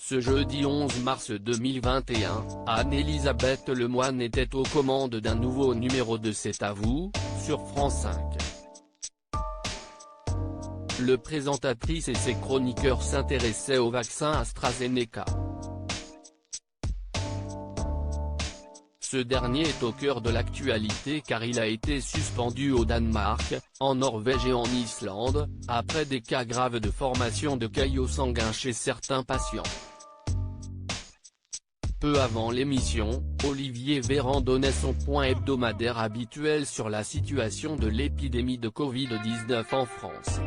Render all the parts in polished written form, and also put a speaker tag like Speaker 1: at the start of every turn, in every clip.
Speaker 1: Ce jeudi 11 mars 2021, Anne-Elisabeth Lemoine était aux commandes d'un nouveau numéro de C'est à vous, sur France 5. Le présentatrice et ses chroniqueurs s'intéressaient au vaccin AstraZeneca. Ce dernier est au cœur de l'actualité car il a été suspendu au Danemark, en Norvège et en Islande, après des cas graves de formation de caillots sanguins chez certains patients. Peu avant l'émission, Olivier Véran donnait son point hebdomadaire habituel sur la situation de l'épidémie de Covid-19 en France.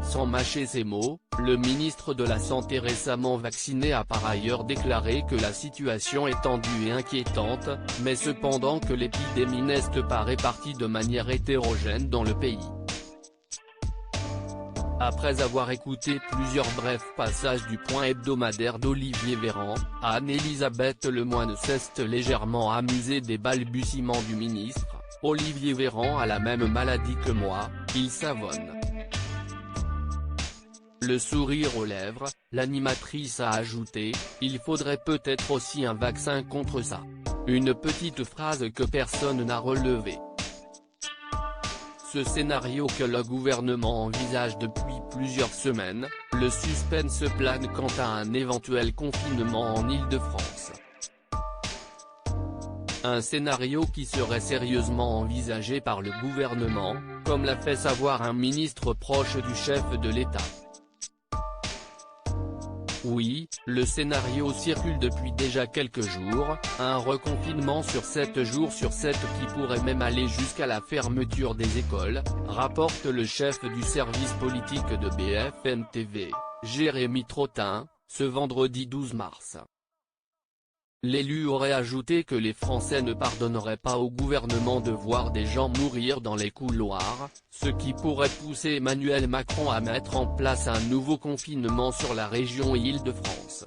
Speaker 1: Sans mâcher ses mots, le ministre de la Santé récemment vacciné a par ailleurs déclaré que la situation est tendue et inquiétante, mais cependant que l'épidémie n'est pas répartie de manière hétérogène dans le pays. Après avoir écouté plusieurs brefs passages du point hebdomadaire d'Olivier Véran, Anne-Elisabeth Lemoine s'est légèrement amusée des balbutiements du ministre. Olivier Véran a la même maladie que moi, il savonne. Le sourire aux lèvres, l'animatrice a ajouté, il faudrait peut-être aussi un vaccin contre ça. Une petite phrase que personne n'a relevée. Ce scénario que le gouvernement envisage depuis plusieurs semaines, le suspense plane quant à un éventuel confinement en Île-de-France. Un scénario qui serait sérieusement envisagé par le gouvernement, comme l'a fait savoir un ministre proche du chef de l'État. Oui, le scénario circule depuis déjà quelques jours, un reconfinement sur 7 jours sur 7 qui pourrait même aller jusqu'à la fermeture des écoles, rapporte le chef du service politique de BFM TV, Jérémy Trottin, ce vendredi 12 mars. L'élu aurait ajouté que les Français ne pardonneraient pas au gouvernement de voir des gens mourir dans les couloirs, ce qui pourrait pousser Emmanuel Macron à mettre en place un nouveau confinement sur la région Île-de-France.